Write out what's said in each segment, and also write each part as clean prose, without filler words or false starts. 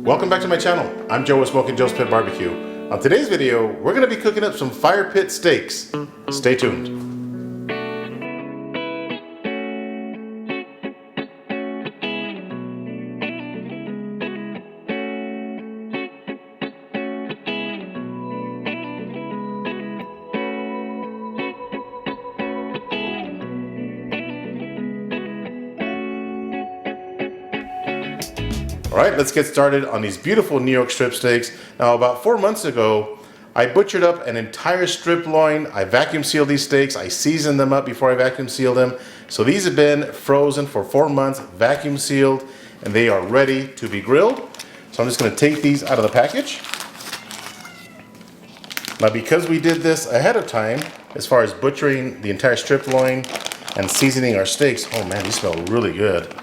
Welcome back to my channel. I'm Joe with Smokin Joe's Pit BBQ. On today's video, we're going to be cooking up some fire pit steaks. Stay tuned. All right, let's get started on these beautiful New York strip steaks. Now, about 4 months ago, I butchered up an entire strip loin. I vacuum sealed these steaks. I seasoned them up before I vacuum sealed them. So these have been frozen for 4 months, vacuum sealed, and they are ready to be grilled. So I'm just gonna take these out of the package. Now, because we did this ahead of time, as far as butchering the entire strip loin and seasoning our steaks, oh man, these smell really good.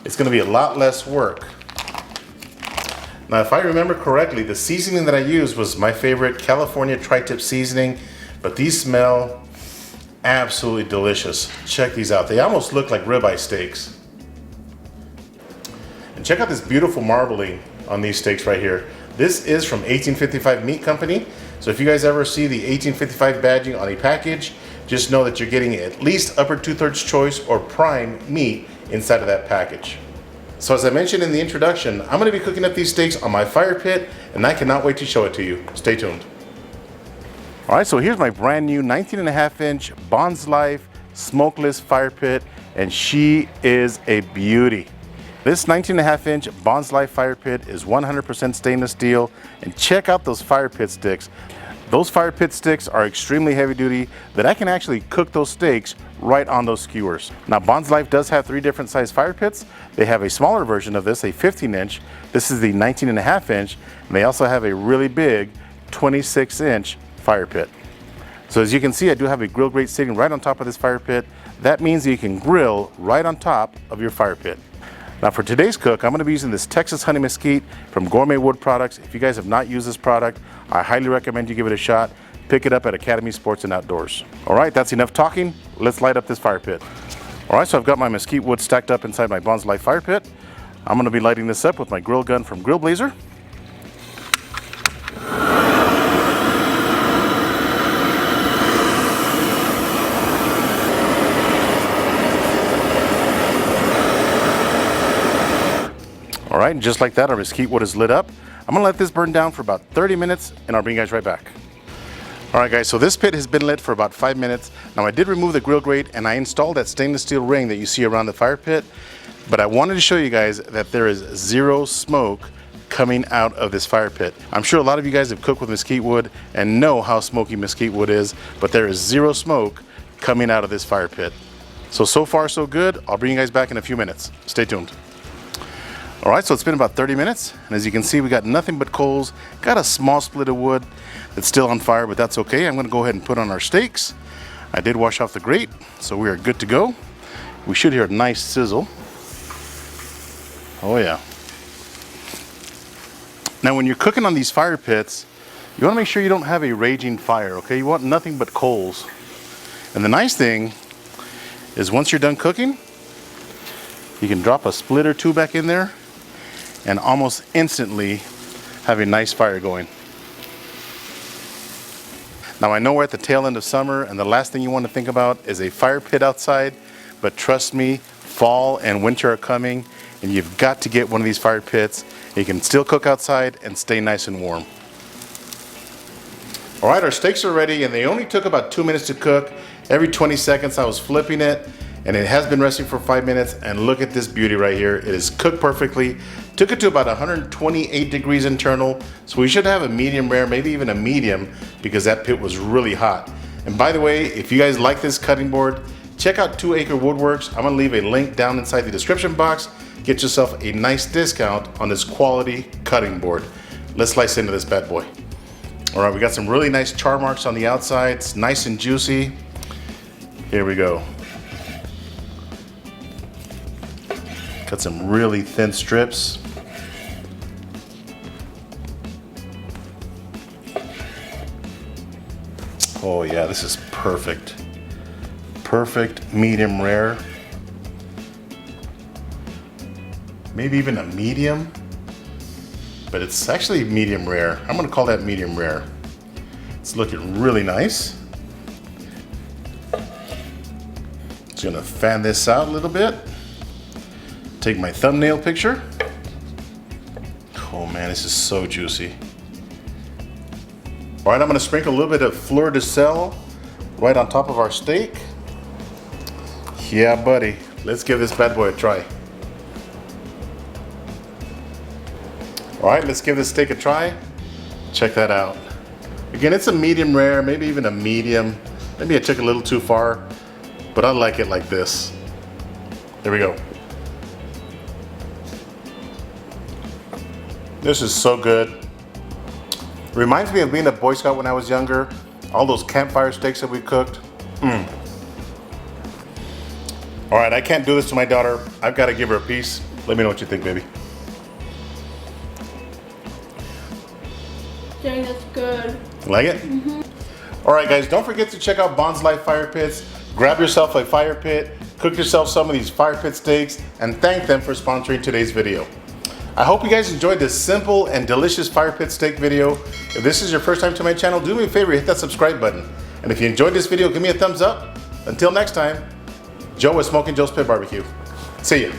It's gonna be a lot less work. Now, if I remember correctly, the seasoning that I used was my favorite California tri-tip seasoning, but these smell absolutely delicious. Check these out. They almost look like ribeye steaks. And check out this beautiful marbling on these steaks right here. This is from 1855 Meat Company. So if you guys ever see the 1855 badging on a package, just know that you're getting at least upper 2/3 choice or prime meat inside of that package. So as I mentioned in the introduction, I'm going to be cooking up these steaks on my fire pit, and I cannot wait to show it to you. Stay tuned. All right, so here's my brand new 19.5-inch BonsLife smokeless fire pit, and she is a beauty. This 19.5-inch BonsLife fire pit is 100% stainless steel, and check out those fire pit sticks. Those fire pit sticks are extremely heavy duty that I can actually cook those steaks right on those skewers. Now, BonsLife does have 3 different size fire pits. They have a smaller version of this, a 15-inch. This is the 19.5-inch, and they also have a really big 26-inch fire pit. So as you can see, I do have a grill grate sitting right on top of this fire pit. That means that you can grill right on top of your fire pit. Now, for today's cook, I'm going to be using this Texas Honey Mesquite from Gourmet Wood Products. If you guys have not used this product, I highly recommend you give it a shot. Pick it up at Academy Sports and Outdoors. All right, that's enough talking. Let's light up this fire pit. All right, so I've got my mesquite wood stacked up inside my BonsLife fire pit. I'm going to be lighting this up with my grill gun from Grill Blazer. All right, and just like that, our mesquite wood is lit up. I'm gonna let this burn down for about 30 minutes, and I'll bring you guys right back. All right, guys, so this pit has been lit for about 5 minutes. Now, I did remove the grill grate, and I installed that stainless steel ring that you see around the fire pit, but I wanted to show you guys that there is zero smoke coming out of this fire pit. I'm sure a lot of you guys have cooked with mesquite wood and know how smoky mesquite wood is, but there is zero smoke coming out of this fire pit. So far, so good. I'll bring you guys back in a few minutes. Stay tuned. All right, so it's been about 30 minutes, and as you can see, we got nothing but coals. Got a small split of wood that's still on fire, but that's okay. I'm gonna go ahead and put on our steaks. I did wash off the grate, so we are good to go. We should hear a nice sizzle. Oh yeah. Now, when you're cooking on these fire pits, you wanna make sure you don't have a raging fire, okay? You want nothing but coals. And the nice thing is once you're done cooking, you can drop a split or two back in there and almost instantly have a nice fire going. Now, I know we're at the tail end of summer, and the last thing you want to think about is a fire pit outside, but trust me, fall and winter are coming, and you've got to get one of these fire pits. You can still cook outside and stay nice and warm. All right, our steaks are ready, and they only took about 2 minutes to cook. Every 20 seconds I was flipping it, and it has been resting for 5 minutes, and look at this beauty right here. It is cooked perfectly. Took it to about 128 degrees internal, so we should have a medium rare, maybe even a medium, because that pit was really hot. And by the way, if you guys like this cutting board, check out 2 Acre Woodworks. I'm gonna leave a link down inside the description box. Get yourself a nice discount on this quality cutting board. Let's slice into this bad boy. All right, we got some really nice char marks on the outside. It's nice and juicy. Here we go. Got some really thin strips. Oh yeah, this is perfect. Perfect medium rare. Maybe even a medium. but it's actually medium rare. I'm gonna call that medium rare. It's looking really nice. Just gonna fan this out a little bit. Take my thumbnail picture. Oh man, this is so juicy. All right, I'm gonna sprinkle a little bit of fleur de sel right on top of our steak. Yeah, buddy. Let's give this bad boy a try. All right, let's give this steak a try. Check that out. Again, it's a medium rare, maybe even a medium. Maybe I took it a little too far, but I like it like this. There we go. This is so good. Reminds me of being a Boy Scout when I was younger. All those campfire steaks that we cooked. All right, I can't do this to my daughter. I've got to give her a piece. Let me know what you think, baby. Dang, that's good. Like it? All right, guys, don't forget to check out BonsLife Fire Pits. Grab yourself a fire pit, cook yourself some of these fire pit steaks, and thank them for sponsoring today's video. I hope you guys enjoyed this simple and delicious fire pit steak video. If this is your first time to my channel, do me a favor, hit that subscribe button. And if you enjoyed this video, give me a thumbs up. Until next time, Joe with Smokin Joe's Pit BBQ. See ya.